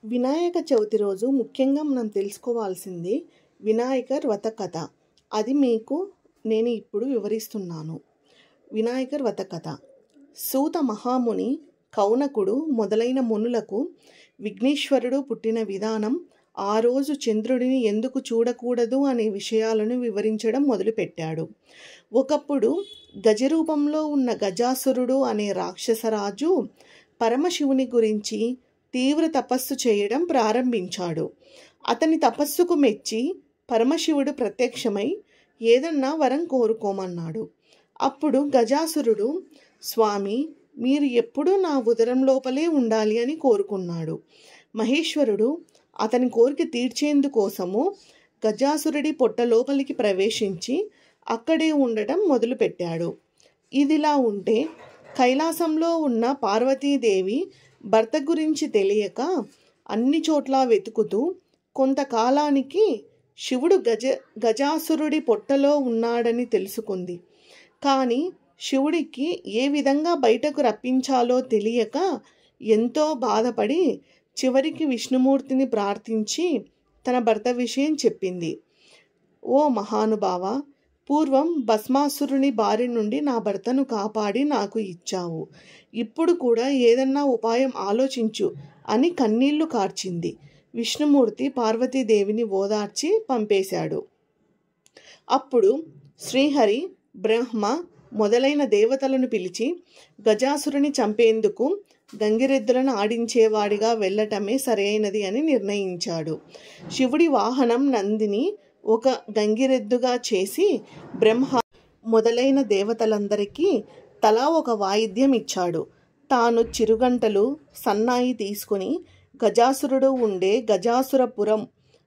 వినాయక చవితి రోజు ముఖ్యంగా మనం తెలుసుకోవాల్సింది వినాయక వ్రత కథ. అది మీకు నేను ఇప్పుడు వివరిస్తున్నాను. వినాయక వ్రత కథ. సూత మహాముని, కౌనకుడు మొదలైన మునులకు విఘ్నేశ్వరుడు పుట్టిన విధానం, ఆ రోజు చంద్రుడిని ఎందుకు చూడకూడదు అనే విషయాలను వివరించడం మొదలుపెట్టాడు. ఒకప్పుడు గజరూపంలో ఉన్న గజాసురుడు అనే రాక్షసరాజు పరమశివుని గురించి తీవ్ర తపస్సు చేయడం ప్రారంభించాడు. అతని తపస్సుకు మెచ్చి పరమశివుడు ప్రత్యక్షమై ఏదన్నా వరం కోరుకోమన్నాడు. అప్పుడు గజాసురుడు, స్వామి, మీరు ఎప్పుడూ నా ఉదరం లోపలే ఉండాలి అని కోరుకున్నాడు. మహేశ్వరుడు అతని కోరిక తీర్చేందుకోసము గజాసురుడి పొట్ట లోపలికి ప్రవేశించి అక్కడే ఉండటం మొదలుపెట్టాడు. ఇదిలా ఉంటే కైలాసంలో ఉన్న పార్వతీదేవి భర్త గురించి తెలియక అన్ని చోట్ల వెతుకుతూ కొంతకాలానికి శివుడు గజాసురుడి పొట్టలో ఉన్నాడని తెలుసుకుంది. కానీ శివుడికి ఏ విధంగా బయటకు రప్పించాలో తెలియక ఎంతో బాధపడి చివరికి విష్ణుమూర్తిని ప్రార్థించి తన భర్త విషయం చెప్పింది. ఓ మహానుభావ, పూర్వం భస్మాసురుని బారి నుండి నా భర్తను కాపాడి నాకు ఇచ్చావు. ఇప్పుడు కూడా ఏదన్నా ఉపాయం ఆలోచించు అని కన్నీళ్లు కార్చింది. విష్ణుమూర్తి పార్వతీదేవిని ఓదార్చి పంపేశాడు. అప్పుడు శ్రీహరి, బ్రహ్మ మొదలైన దేవతలను పిలిచి గజాసురుని చంపేందుకు గంగిరెద్దులను ఆడించేవాడిగా వెళ్ళటమే సరైనది అని నిర్ణయించాడు. శివుడి వాహనం నందిని ఒక గంగిరెద్దుగా చేసి బ్రహ్మ మొదలైన దేవతలందరికీ తలా ఒక వాయిద్యం ఇచ్చాడు. తాను చిరుగంటలు, సన్నాయి తీసుకుని గజాసురుడు ఉండే గజాసురపురం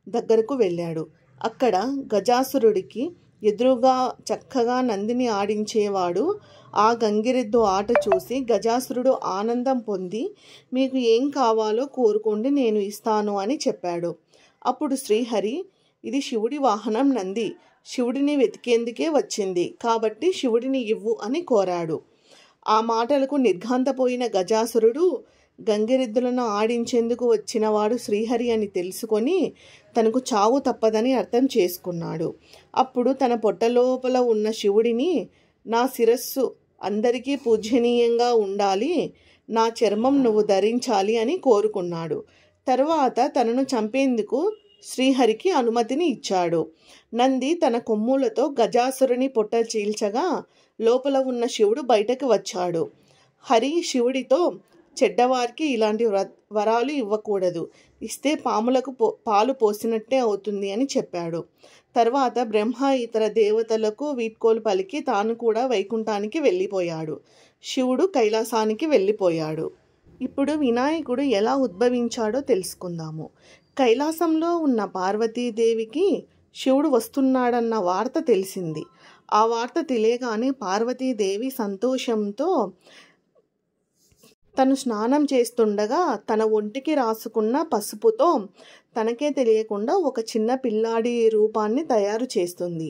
దగ్గరకు వెళ్ళాడు. అక్కడ గజాసురుడికి ఎదురుగా చక్కగా నందిని ఆడించేవాడు. ఆ గంగిరెద్దు ఆట చూసి గజాసురుడు ఆనందం పొంది, మీకు ఏం కావాలో కోరుకోండి, నేను ఇస్తాను అని చెప్పాడు. అప్పుడు శ్రీహరి, ఇది శివుడి వాహనం నంది, శివుడిని వెతికేందుకే వచ్చింది కాబట్టి శివుడిని ఇవ్వు అని కోరాడు. ఆ మాటలకు నిర్ఘాంతపోయిన గజాసురుడు గంగిరెద్దులను ఆడించేందుకు వచ్చినవాడు శ్రీహరి అని తెలుసుకొని తనకు చావు తప్పదని అర్థం చేసుకున్నాడు. అప్పుడు తన పొట్టలోపల ఉన్న శివుడిని, నా శిరస్సు అందరికీ పూజనీయంగా ఉండాలి, నా చర్మం నువ్వు ధరించాలి అని కోరుకున్నాడు. తరువాత తనను చంపేందుకు శ్రీహరికి అనుమతిని ఇచ్చాడు. నంది తన కొమ్ములతో గజాసురుని పొట్ట చీల్చగా లోపల ఉన్న శివుడు బయటకు వచ్చాడు. హరి శివుడితో, చెడ్డవారికి ఇలాంటి వరాలు ఇవ్వకూడదు, ఇస్తే పాములకు పాలు పోసినట్టే అవుతుంది అని చెప్పాడు. తర్వాత బ్రహ్మ ఇతర దేవతలకు వీడ్కోలు పలికి తాను కూడా వైకుంఠానికి వెళ్ళిపోయాడు. శివుడు కైలాసానికి వెళ్ళిపోయాడు. ఇప్పుడు వినాయకుడు ఎలా ఉద్భవించాడో తెలుసుకుందాము. కైలాసంలో ఉన్న పార్వతీదేవికి శివుడు వస్తున్నాడన్న వార్త తెలిసింది. ఆ వార్త తెలియగానే పార్వతీదేవి సంతోషంతో తను స్నానం చేస్తుండగా తన ఒంటికి రాసుకున్న పసుపుతో తనకే తెలియకుండా ఒక చిన్న పిల్లాడి రూపాన్ని తయారు చేస్తుంది.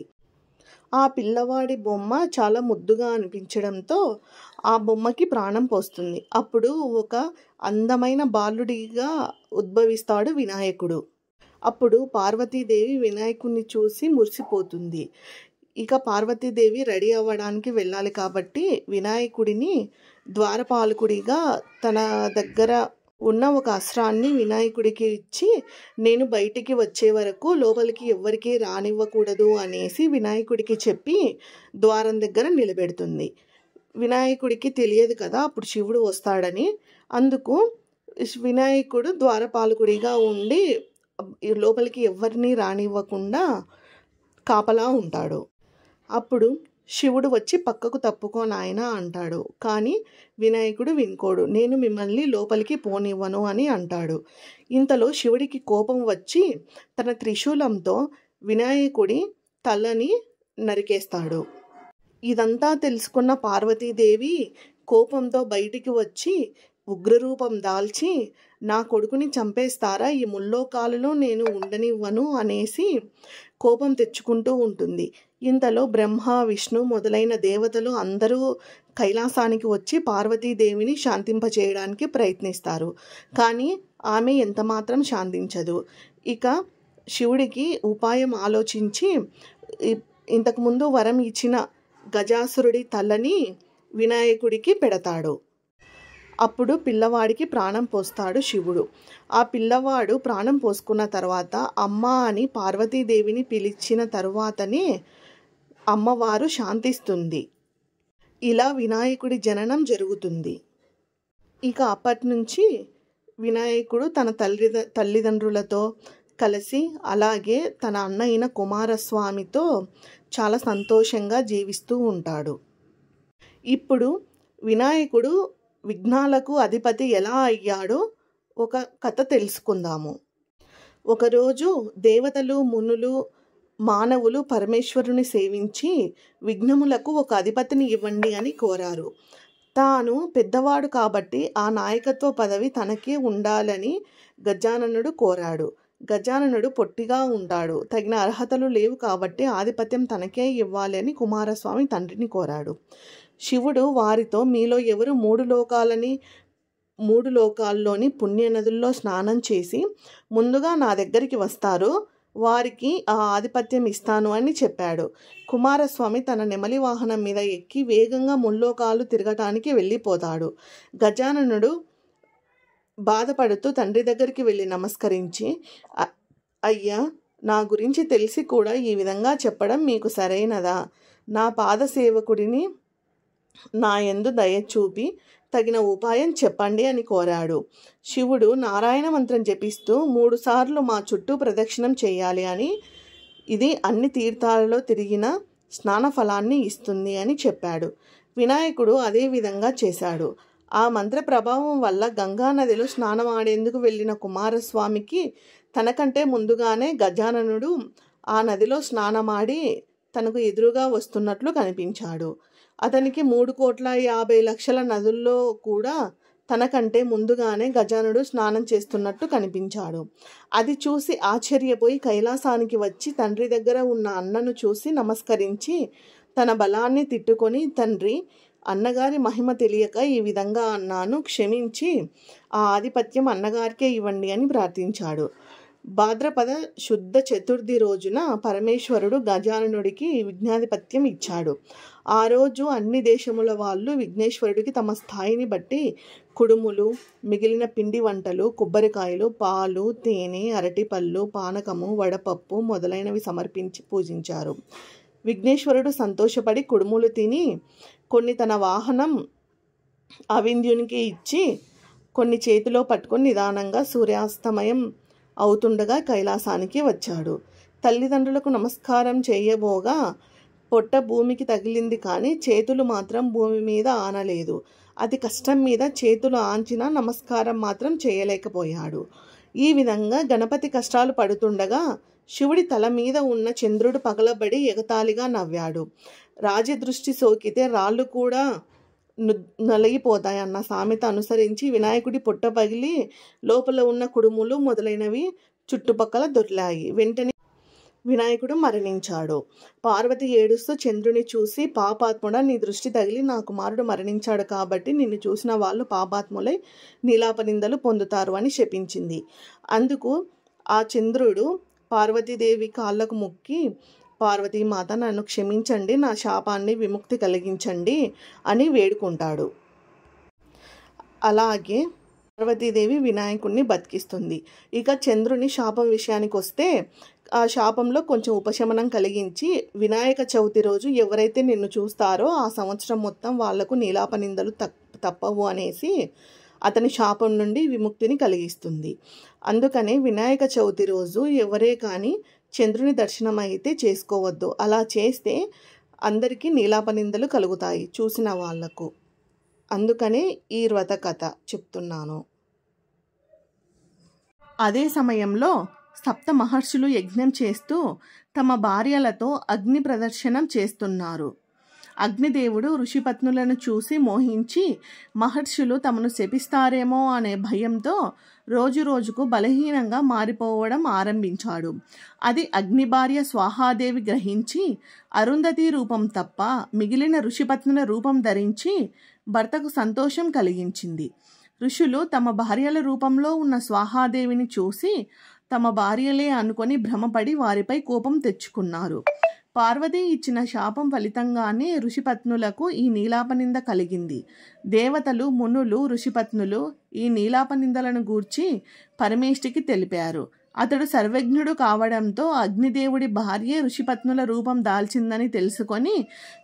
ఆ పిల్లవాడి బొమ్మ చాలా ముద్దుగా అనిపించడంతో ఆ బొమ్మకి ప్రాణం పోస్తుంది. అప్పుడు ఒక అందమైన బాలుడిగా ఉద్భవిస్తాడు వినాయకుడు. అప్పుడు పార్వతీదేవి వినాయకుడిని చూసి మురిసిపోతుంది. ఇక పార్వతీదేవి రెడీ అవ్వడానికి వెళ్ళాలి కాబట్టి వినాయకుడిని ద్వారపాలకుడిగా తన దగ్గర ఉన్న ఒక అస్త్రాన్ని వినాయకుడికి ఇచ్చి, నేను బయటికి వచ్చే వరకు లోపలికి ఎవ్వరికీ రానివ్వకూడదు అనేసి వినాయకుడికి చెప్పి ద్వారం దగ్గర నిలబెడుతుంది. వినాయకుడికి తెలియదు కదా అప్పుడు శివుడు వస్తాడని. అందుకు వినాయకుడు ద్వారపాలకుడిగా ఉండి లోపలికి ఎవరిని రానివ్వకుండా కాపలా ఉంటాడు. అప్పుడు శివుడు వచ్చి పక్కకు తప్పుకో నాయనా అంటాడు. కానీ వినాయకుడు వినుకోడు. నేను మిమ్మల్ని లోపలికి పోనివ్వను అని అంటాడు. ఇంతలో శివుడికి కోపం వచ్చి తన త్రిశూలంతో వినాయకుడి తలని నరికేస్తాడు. ఇదంతా తెలుసుకున్న పార్వతీదేవి కోపంతో బయటికి వచ్చి ఉగ్రరూపం దాల్చి, నా కొడుకుని చంపేస్తారా, ఈ ముల్లోకాలలో నేను ఉండనివ్వను అనేసి కోపం తెచ్చుకుంటూ ఉంటుంది. ఇంతలో బ్రహ్మ, విష్ణు మొదలైన దేవతలు అందరూ కైలాసానికి వచ్చి పార్వతీదేవిని శాంతింపచేయడానికి ప్రయత్నిస్తారు. కానీ ఆమె ఎంతమాత్రం శాంతించదు. ఇక శివుడికి ఉపాయం ఆలోచించి ఇంతకుముందు వరం ఇచ్చిన గజాసురుడి తలని వినాయకుడికి పెడతాడు. అప్పుడు పిల్లవాడికి ప్రాణం పోస్తాడు శివుడు. ఆ పిల్లవాడు ప్రాణం పోసుకున్న తర్వాత అమ్మ అని పార్వతీదేవిని పిలిచిన తరువాతనే అమ్మవారు శాంతిస్తుంది. ఇలా వినాయకుడి జననం జరుగుతుంది. ఇక అప్పటి నుంచి వినాయకుడు తన తల్లిదండ్రులతో కలిసి అలాగే తన అన్న అయిన కుమారస్వామితో చాలా సంతోషంగా జీవిస్తూ ఉంటాడు. ఇప్పుడు వినాయకుడు విఘ్నాలకు అధిపతి ఎలా అయ్యాడో ఒక కథ తెలుసుకుందాము. ఒకరోజు దేవతలు, మునులు, మానవులు పరమేశ్వరుని సేవించి విఘ్నములకు ఒక అధిపతిని ఇవ్వండి అని కోరారు. తాను పెద్దవాడు కాబట్టి ఆ నాయకత్వ పదవి తనకే ఉండాలని గజాననుడు కోరాడు. గజాననుడు పొట్టిగా ఉంటాడు, తగిన అర్హతలు లేవు కాబట్టి ఆధిపత్యం తనకే ఇవ్వాలి అని కుమారస్వామి తండ్రిని కోరాడు. శివుడు వారితో, మీలో ఎవరు 3 లోకాల్లోని పుణ్యనదుల్లో స్నానం చేసి ముందుగా నా దగ్గరికి వస్తారో వారికి ఆ ఆధిపత్యం ఇస్తాను అని చెప్పాడు. కుమారస్వామి తన నెమలి వాహనం మీద ఎక్కి వేగంగా ముల్లోకాలు తిరగటానికి వెళ్ళిపోతాడు. గజాననుడు బాధపడుతూ తండ్రి దగ్గరికి వెళ్ళి నమస్కరించి, అయ్యా, నా గురించి తెలిసి కూడా ఈ విధంగా చెప్పడం మీకు సరైనదా? నా పాదసేవకుడిని నా యందు దయ చూపి తగిన ఉపాయం చెప్పండి అని కోరాడు. శివుడు నారాయణ మంత్రం జపిస్తూ 3 సార్లు మా చుట్టూ ప్రదక్షిణం చేయాలి అని, ఇది అన్ని తీర్థాలలో తిరిగిన స్నాన ఫలాన్ని ఇస్తుంది అని చెప్పాడు. వినాయకుడు అదే విధంగా చేశాడు. ఆ మంత్ర ప్రభావం వల్ల గంగానదిలో స్నానమాడేందుకు వెళ్ళిన కుమారస్వామికి తనకంటే ముందుగానే గజాననుడు ఆ నదిలో స్నానమాడి తనకు ఎదురుగా వస్తున్నట్లు కనిపించాడు. అతనికి 3,50,00,000 నదుల్లో కూడా తనకంటే ముందుగానే గజానుడు స్నానం చేస్తున్నట్టు కనిపించాడు. అది చూసి ఆశ్చర్యపోయి కైలాసానికి వచ్చి తండ్రి దగ్గర ఉన్న అన్నను చూసి నమస్కరించి తన బలాన్ని తిట్టుకొని, తండ్రి, అన్నగారి మహిమ తెలియక ఈ విధంగా అన్నాను, క్షమించి ఆ ఆధిపత్యం అన్నగారికే ఇవ్వండి అని ప్రార్థించాడు. భాద్రపద శుద్ధ చతుర్థి రోజున పరమేశ్వరుడు గజాననుడికి విఘ్నాధిపత్యం ఇచ్చాడు. ఆ రోజు అన్ని దేశముల వాళ్ళు విఘ్నేశ్వరుడికి తమ స్థాయిని బట్టి కుడుములు, మిగిలిన పిండి వంటలు, కొబ్బరికాయలు, పాలు, తేనె, అరటిపళ్ళు, పానకము, వడపప్పు మొదలైనవి సమర్పించి పూజించారు. విఘ్నేశ్వరుడు సంతోషపడి కుడుములు తిని కొన్ని తన వాహనం అవింద్యునికి ఇచ్చి కొన్ని చేతిలో పట్టుకొని నిదానంగా సూర్యాస్తమయం అవుతుండగా కైలాసానికి వచ్చాడు. తల్లిదండ్రులకు నమస్కారం చేయబోగా పొట్ట భూమికి తగిలింది, కానీ చేతులు మాత్రం భూమి మీద ఆనలేదు. అతి కష్టం మీద చేతులు ఆంచిన నమస్కారం మాత్రం చేయలేకపోయాడు. ఈ విధంగా గణపతి కష్టాలు పడుతుండగా శివుడి తల మీద ఉన్న చంద్రుడు పగలబడి ఎగతాళిగా నవ్వాడు. రాజదృష్టి సోకితే రాళ్ళు కూడా నలిగిపోతాయన్న సామెత అనుసరించి వినాయకుడి పొట్ట పగిలి లోపల ఉన్న కుడుములు మొదలైనవి చుట్టుపక్కల దొర్లాయి. వెంటనే వినాయకుడు మరణించాడు. పార్వతి ఏడుస్తూ చంద్రుని చూసి, పాపాత్ముడా, నీ దృష్టి తగిలి నా కుమారుడు మరణించాడు కాబట్టి నిన్ను చూసిన వాళ్ళు పాపాత్ములై నీలాపనిందలు పొందుతారు అని శపించింది. అందుకు ఆ చంద్రుడు పార్వతీదేవి కాళ్ళకు మొక్కి, పార్వతీమాత, నన్ను క్షమించండి, నా శాపాన్ని విముక్తి కలిగించండి అని వేడుకుంటాడు. అలాగే పార్వతీదేవి వినాయకుడిని బతికిస్తుంది. ఇక చంద్రుని శాపం విషయానికి వస్తే, ఆ శాపంలో కొంచెం ఉపశమనం కలిగించి వినాయక చవితి రోజు ఎవరైతే నిన్ను చూస్తారో ఆ సంవత్సరం మొత్తం వాళ్లకు నీలాపనిందలు తప్పవు అనేసి అతని శాపం నుండి విముక్తిని కలిగిస్తుంది. అందుకనే వినాయక చవితి రోజు ఎవరే కానీ చంద్రుని దర్శనం అయితే చేసుకోవద్దు. అలా చేస్తే అందరికీ నీలాపనిందలు కలుగుతాయి చూసిన వాళ్లకు. అందుకనే ఈ వ్రత కథ చెప్తున్నాను. అదే సమయంలో సప్త మహర్షులు యజ్ఞం చేస్తూ తమ భార్యలతో అగ్ని ప్రదర్శనం చేస్తున్నారు. అగ్నిదేవుడు ఋషిపత్నులను చూసి మోహించి మహర్షులు తమను శపిస్తారేమో అనే భయంతో రోజు రోజుకు బలహీనంగా మారిపోవడం ఆరంభించాడు. అది అగ్ని భార్య స్వాహాదేవి గ్రహించి అరుంధతి రూపం తప్ప మిగిలిన ఋషిపత్నుల రూపం ధరించి భర్తకు సంతోషం కలిగించింది. ఋషులు తమ భార్యల రూపంలో ఉన్న స్వాహాదేవిని చూసి తమ భార్యలే అనుకొని భ్రమపడి వారిపై కోపం తెచ్చుకున్నారు. పార్వతి ఇచ్చిన శాపం ఫలితంగానే ఋషిపత్నులకు ఈ నీలాపనింద కలిగింది. దేవతలు, మునులు, ఋషిపత్నులు ఈ నీలాపనిందలను గూర్చి పరమేష్టికి తెలిపారు. అతడు సర్వజ్ఞుడు కావడంతో అగ్నిదేవుడి భార్య ఋషిపత్నుల రూపం దాల్చిందని తెలుసుకొని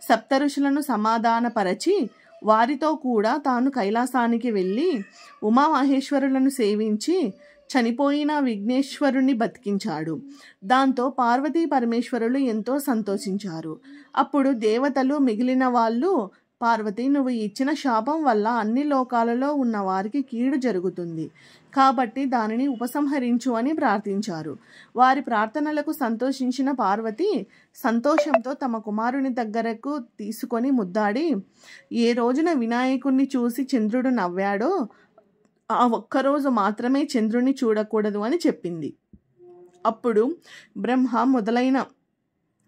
సప్తఋషులను సమాధానపరచి వారితో కూడా తాను కైలాసానికి వెళ్ళి ఉమామహేశ్వరులను సేవించి చనిపోయిన విఘ్నేశ్వరుని బతికించాడు. దాంతో పార్వతీ పరమేశ్వరులు ఎంతో సంతోషించారు. అప్పుడు దేవతలు మిగిలిన వాళ్ళు, పార్వతి, నువ్వు ఇచ్చిన శాపం వల్ల అన్ని లోకాలలో ఉన్న వారికి కీడు జరుగుతుంది కాబట్టి దానిని ఉపసంహరించు అని ప్రార్థించారు. వారి ప్రార్థనలకు సంతోషించిన పార్వతి సంతోషంతో తమ కుమారుని దగ్గరకు తీసుకొని ముద్దాడి, ఏ రోజున వినాయకుణ్ణి చూసి చంద్రుడు నవ్వాడో ఆ ఒక్కరోజు మాత్రమే చంద్రుని చూడకూడదు అని చెప్పింది. అప్పుడు బ్రహ్మ మొదలైన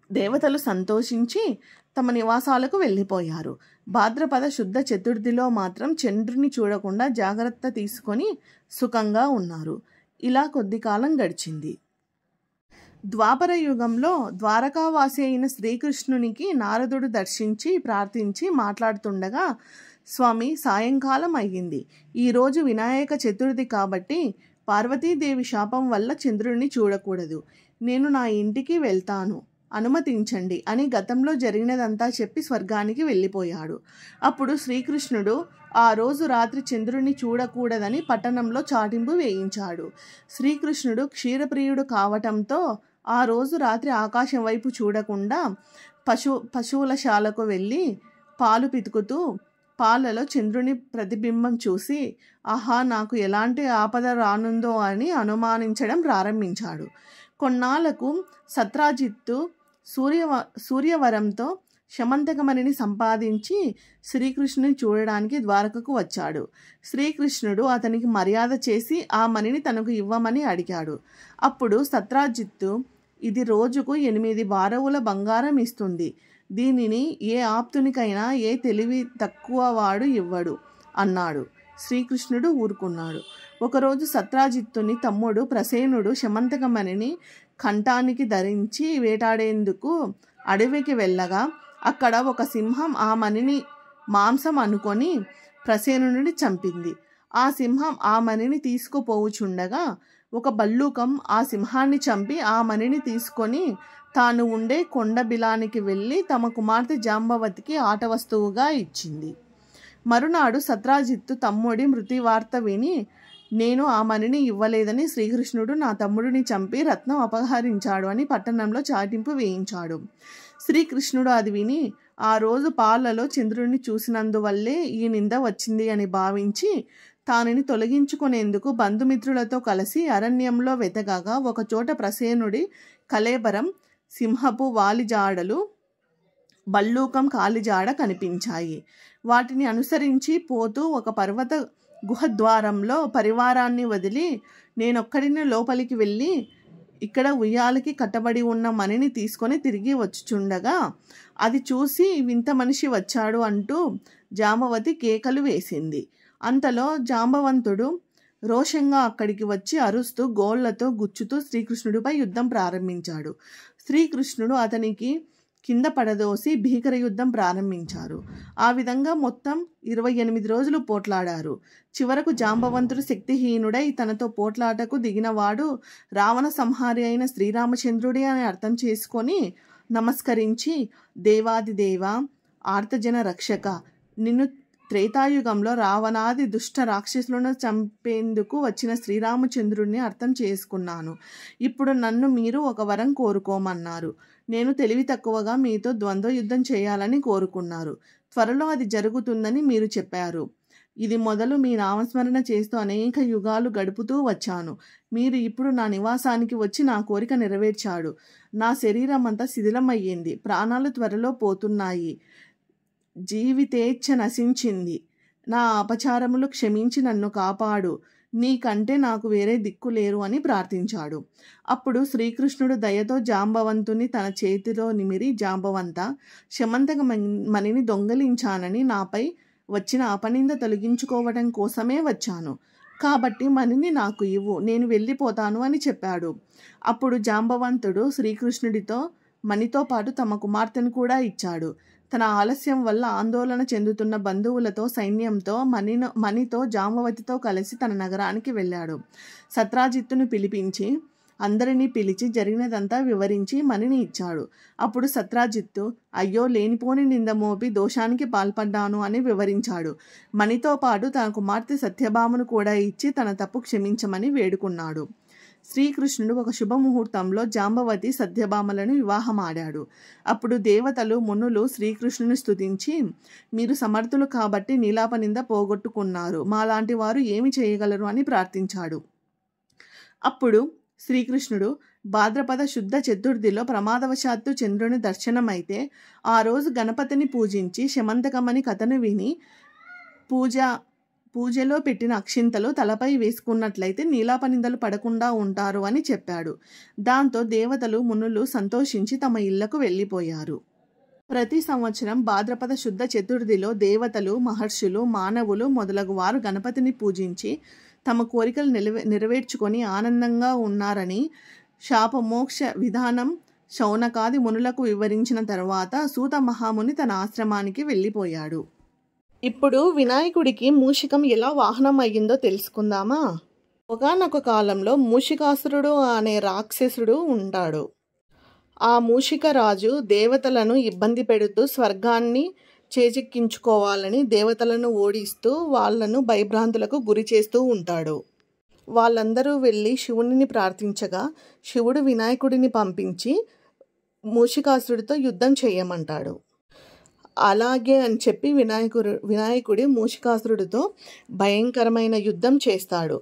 దేవతలు సంతోషించి తమ నివాసాలకు వెళ్ళిపోయారు. భాద్రపద శుద్ధ చతుర్థిలో మాత్రం చంద్రుని చూడకుండా జాగ్రత్త తీసుకొని సుఖంగా ఉన్నారు. ఇలా కొద్ది కాలం గడిచింది. ద్వాపర యుగంలో ద్వారకావాసి అయిన శ్రీకృష్ణునికి నారదుడు దర్శించి ప్రార్థించి మాట్లాడుతుండగా, స్వామి, సాయంకాలం అయ్యింది. ఈరోజు వినాయక చతుర్థి కాబట్టి పార్వతీదేవి శాపం వల్ల చంద్రుడిని చూడకూడదు. నేను నా ఇంటికి వెళ్తాను, అనుమతించండి అని గతంలో జరిగినదంతా చెప్పి స్వర్గానికి వెళ్ళిపోయాడు. అప్పుడు శ్రీకృష్ణుడు ఆ రోజు రాత్రి చంద్రుడిని చూడకూడదని పట్టణంలో చాటింపు వేయించాడు. శ్రీకృష్ణుడు క్షీరప్రియుడు కావటంతో ఆ రోజు రాత్రి ఆకాశం వైపు చూడకుండా పశువుల శాలకు వెళ్ళి పాలు పితుకుతూ పాలలో చంద్రుని ప్రతిబింబం చూసి, ఆహా, నాకు ఎలాంటి ఆపద రానుందో అని అనుమానించడం ప్రారంభించాడు. కొన్నాళ్లకు సత్రాజిత్తు సూర్యవరంతో శమంతకమణిని సంపాదించి శ్రీకృష్ణుని చూడడానికి ద్వారకకు వచ్చాడు. శ్రీకృష్ణుడు అతనికి మర్యాద చేసి ఆ మణిని తనకు ఇవ్వమని అడిగాడు. అప్పుడు సత్రాజిత్తు, ఇది రోజుకు 8 బారవుల బంగారం ఇస్తుంది. దీనిని ఏ ఆప్తునికైనా ఏ తెలివి తక్కువ వాడు ఇవ్వడు అన్నాడు. శ్రీకృష్ణుడు ఊరుకున్నాడు. ఒకరోజు సత్రాజిత్తుని తమ్ముడు ప్రసేనుడు శమంతకమణిని కంఠానికి ధరించి వేటాడేందుకు అడవికి వెళ్ళగా అక్కడ ఒక సింహం ఆ మణిని మాంసం అనుకొని ప్రసేనుడిని చంపింది. ఆ సింహం ఆ మణిని తీసుకుపోవుచుండగా ఒక భల్లూకం ఆ సింహాన్ని చంపి ఆ మణిని తీసుకొని తాను ఉండే కొండ బిలానికి వెళ్ళి తమ కుమార్తె జాంబవతికి ఆట వస్తువుగా ఇచ్చింది. మరునాడు సత్రాజిత్తు తమ్ముడి మృతి వార్త విని, నేను ఆ మణిని ఇవ్వలేదని శ్రీకృష్ణుడు నా తమ్ముడిని చంపి రత్నం అపహరించాడు అని పట్టణంలో చాటింపు వేయించాడు. శ్రీకృష్ణుడు అది విని, ఆ రోజు పాలలో చంద్రుడిని చూసినందువల్లే ఈ నింద వచ్చింది అని భావించి తానిని తొలగించుకునేందుకు బంధుమిత్రులతో కలిసి అరణ్యంలో వెతకగా ఒకచోట ప్రసేనుడి కళేబరం, సింహపు వాలిజాడలు, భల్లూకం కాలిజాడ కనిపించాయి. వాటిని అనుసరించి పోతూ ఒక పర్వత గుహద్వారంలో పరివారాన్ని వదిలి నేనొక్కడిని లోపలికి వెళ్ళి ఇక్కడ ఉయ్యాలకి కట్టబడి ఉన్న మణిని తీసుకొని తిరిగి వచ్చుచుండగా అది చూసి వింత మనిషి వచ్చాడు అంటూ జాంబవతి కేకలు వేసింది. అంతలో జాంబవంతుడు రోషంగా అక్కడికి వచ్చి అరుస్తూ గోళ్లతో గుచ్చుతూ శ్రీకృష్ణుడిపై యుద్ధం ప్రారంభించాడు. శ్రీకృష్ణుడు అతనికి కింద పడదోసి భీకర యుద్ధం ప్రారంభించారు. ఆ విధంగా మొత్తం 28 రోజులు పోట్లాడారు. చివరకు జాంబవంతుడు శక్తిహీనుడై తనతో పోట్లాటకు దిగినవాడు రావణ సంహారి అయిన శ్రీరామచంద్రుడి అని అర్థం చేసుకొని నమస్కరించి, దేవాదిదేవ, ఆర్తజన రక్షక, నిన్ను త్రేతాయుగంలో రావణాది దుష్ట రాక్షసులను చంపేందుకు వచ్చిన శ్రీరామచంద్రుడిని అర్థం చేసుకున్నాను. ఇప్పుడు నన్ను మీరు ఒక వరం కోరుకోమన్నారు. నేను తెలివి తక్కువగా మీతో ద్వంద్వ యుద్ధం చేయాలని కోరుకున్నారు. త్వరలో అది జరుగుతుందని మీరు చెప్పారు. ఇది మొదలు మీ నామస్మరణ చేస్తూ అనేక యుగాలు గడుపుతూ వచ్చాను. మీరు ఇప్పుడు నా నివాసానికి వచ్చి నా కోరిక నెరవేర్చాడు. నా శరీరం అంతా శిథిలమయ్యింది. ప్రాణాలు త్వరలో పోతున్నాయి. జీవితేచ్ఛ నశించింది. నా అపచారములు క్షమించి నన్ను కాపాడు. నీకంటే నాకు వేరే దిక్కు లేరు అని ప్రార్థించాడు. అప్పుడు శ్రీకృష్ణుడు దయతో జాంబవంతుని తన చేతిలో నిమిరి, జాంబవంత, శమంతక మణిని దొంగలించానని నాపై వచ్చిన అపనింద తొలగించుకోవడం కోసమే వచ్చాను. కాబట్టి మణిని నాకు ఇవ్వు, నేను వెళ్ళిపోతాను అని చెప్పాడు. అప్పుడు జాంబవంతుడు శ్రీకృష్ణుడితో మణితో పాటు తమ కుమార్తెను కూడా ఇచ్చాడు. తన ఆలస్యం వల్ల ఆందోళన చెందుతున్న బంధువులతో సైన్యంతో మణితో జాంబవతితో కలిసి తన నగరానికి వెళ్ళాడు. సత్రాజిత్తును పిలిపించి అందరినీ పిలిచి జరిగినదంతా వివరించి మణిని ఇచ్చాడు. అప్పుడు సత్రాజిత్తు, అయ్యో లేనిపోని నింద మోపి దోషానికి పాల్పడ్డాను అని వివరించాడు. మణితో పాటు తన కుమార్తె సత్యభామను కూడా ఇచ్చి తన తప్పు క్షమించమని వేడుకున్నాడు. శ్రీకృష్ణుడు ఒక శుభముహూర్తంలో జాంబవతి సత్యభామలను వివాహమాడాడు. అప్పుడు దేవతలు మునులు శ్రీకృష్ణుని స్తుతించి, మీరు సమర్థులు కాబట్టి నీలాపనింద పోగొట్టుకున్నారు, మాలాంటి వారు ఏమి చేయగలరు అని ప్రార్థించాడు. అప్పుడు శ్రీకృష్ణుడు భాద్రపద శుద్ధ చతుర్థిలో ప్రమాదవశాత్తు చంద్రుని దర్శనమైతే ఆ రోజు గణపతిని పూజించి శమంతకమని కథను విని పూజలో పెట్టిన అక్షింతలు తలపై వేసుకున్నట్లయితే నీలాపనిందలు పడకుండా ఉంటారు అని చెప్పాడు. దాంతో దేవతలు మునులు సంతోషించి తమ ఇళ్లకు వెళ్ళిపోయారు. ప్రతి సంవత్సరం భాద్రపద శుద్ధ చతుర్థిలో దేవతలు, మహర్షులు, మానవులు మొదలగు వారు గణపతిని పూజించి తమ కోరికలు నెరవేర్చుకొని ఆనందంగా ఉన్నారని శాపమోక్ష విధానం శౌనకాది మునులకు వివరించిన తర్వాత సూత మహాముని తన ఆశ్రమానికి వెళ్ళిపోయాడు. ఇప్పుడు వినాయకుడికి మూషికం ఎలా వాహనం అయ్యిందో తెలుసుకుందామా? ఒకానొక కాలంలో మూషికాసురుడు అనే రాక్షసుడు ఉంటాడు. ఆ మూషిక రాజు దేవతలను ఇబ్బంది పెడుతూ స్వర్గాన్ని చేజిక్కించుకోవాలని దేవతలను ఓడిస్తూ వాళ్లను భయభ్రాంతులకు గురి చేస్తూ ఉంటాడు. వాళ్ళందరూ వెళ్ళి శివుడిని ప్రార్థించగా శివుడు వినాయకుడిని పంపించి మూషికాసురుడితో యుద్ధం చేయమంటాడు. అలాగే అని చెప్పి వినాయకుడి మూషికాసురుడితో భయంకరమైన యుద్ధం చేస్తాడు.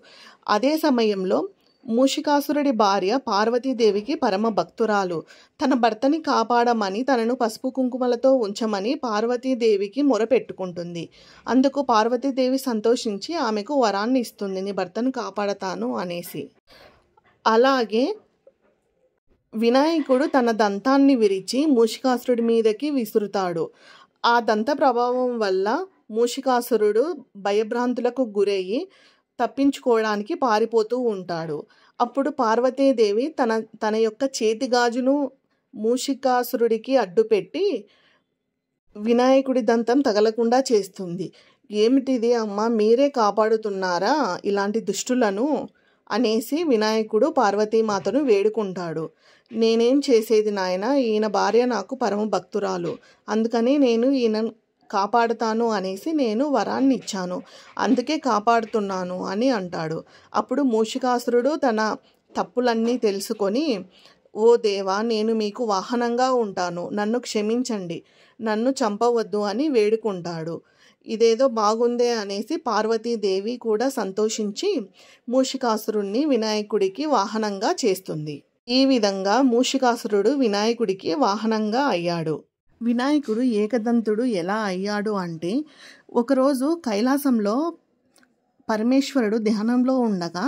అదే సమయంలో మూషికాసురుడి భార్య పార్వతీదేవికి పరమ భక్తురాలు. తన భర్తని కాపాడమని తనను పసుపు కుంకుమలతో ఉంచమని పార్వతీదేవికి మొరపెట్టుకుంటుంది. అందుకు పార్వతీదేవి సంతోషించి ఆమెకు వరాన్ని ఇస్తుంది, నీ భర్తను కాపాడతాను అనేసి. అలాగే వినాయకుడు తన దంతాన్ని విరిచి మూషికాసురుడి మీదకి విసురుతాడు. ఆ దంత ప్రభావం వల్ల మూషికాసురుడు భయభ్రాంతులకు గురయ్యి తప్పించుకోవడానికి పారిపోతూ ఉంటాడు. అప్పుడు పార్వతీదేవి తన యొక్క చేతి గాజును మూషికాసురుడికి అడ్డుపెట్టి వినాయకుడి దంతం తగలకుండా చేస్తుంది. ఏమిటిది అమ్మ, మీరే కాపాడుతున్నారా ఇలాంటి దుష్టులను అనేసి వినాయకుడు పార్వతీమాతను వేడుకుంటాడు. నేనేం చేసేది నాయన, ఈయన భార్య నాకు పరమ భక్తురాలు, అందుకని నేను ఈయన కాపాడుతాను అనేసి నేను వరాన్ని ఇచ్చాను, అందుకే కాపాడుతున్నాను అని అంటాడు. అప్పుడు మూషికాసురుడు తన తప్పులన్నీ తెలుసుకొని, ఓ దేవా, నేను మీకు వాహనంగా ఉంటాను, నన్ను క్షమించండి, నన్ను చంపవద్దు అని వేడుకుంటాడు. ఇదేదో బాగుందే అనేసి పార్వతీదేవి కూడా సంతోషించి మూషికాసురుణ్ణి వినాయకుడికి వాహనంగా చేస్తుంది. ఈ విధంగా మూషికాసురుడు వినాయకుడికి వాహనంగా అయ్యాడు. వినాయకుడు ఏకదంతుడు ఎలా అయ్యాడు అంటే, ఒకరోజు కైలాసంలో పరమేశ్వరుడు ధ్యానంలో ఉండగా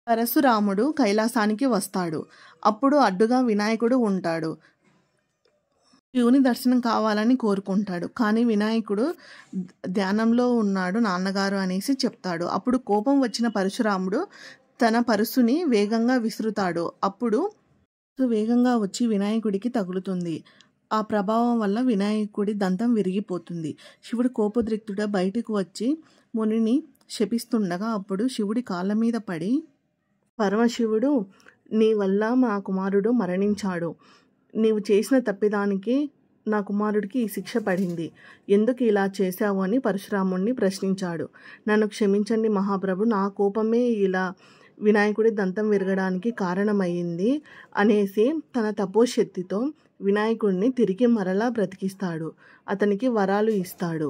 పరశురాముడు కైలాసానికి వస్తాడు. అప్పుడు అడ్డుగా వినాయకుడు ఉంటాడు. శివుని దర్శనం కావాలని కోరుకుంటాడు. కానీ వినాయకుడు ధ్యానంలో ఉన్నాడు నాన్నగారు అనేసి చెప్తాడు. అప్పుడు కోపం వచ్చిన పరశురాముడు తన పరుసుని వేగంగా విసురుతాడు. అప్పుడు వేగంగా వచ్చి వినాయకుడికి తగులుతుంది. ఆ ప్రభావం వల్ల వినాయకుడి దంతం విరిగిపోతుంది. శివుడు కోపోద్రిక్తుడ బయటకు వచ్చి మునిని శపిస్తుండగా అప్పుడు శివుడి కాళ్ళ మీద పడి, పరమశివుడు, నీ వల్ల మా కుమారుడు మరణించాడు, నీవు చేసిన తప్పిదానికి నా కుమారుడికి ఈ శిక్ష పడింది, ఎందుకు ఇలా చేశావు అని పరశురాముడిని ప్రశ్నించాడు. నన్ను క్షమించండి మహాప్రభు, నా కోపమే ఇలా వినాయకుడి దంతం విరగడానికి కారణమయ్యింది అనేసి తన తపోశక్తితో వినాయకుడిని తిరిగి మరలా బ్రతికిస్తాడు. అతనికి వరాలు ఇస్తాడు.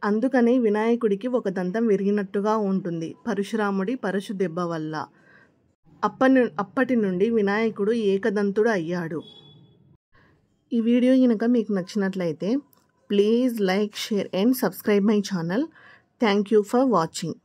అందుకని వినాయకుడికి ఒక దంతం విరిగినట్టుగా ఉంటుంది పరశురాముడి పరశు దెబ్బ వల్ల. అప్పటి నుండి వినాయకుడు ఏకదంతుడు అయ్యాడు. ఈ వీడియో కనుక మీకు నచ్చినట్లయితే please like, share and subscribe my channel. Thank you for watching.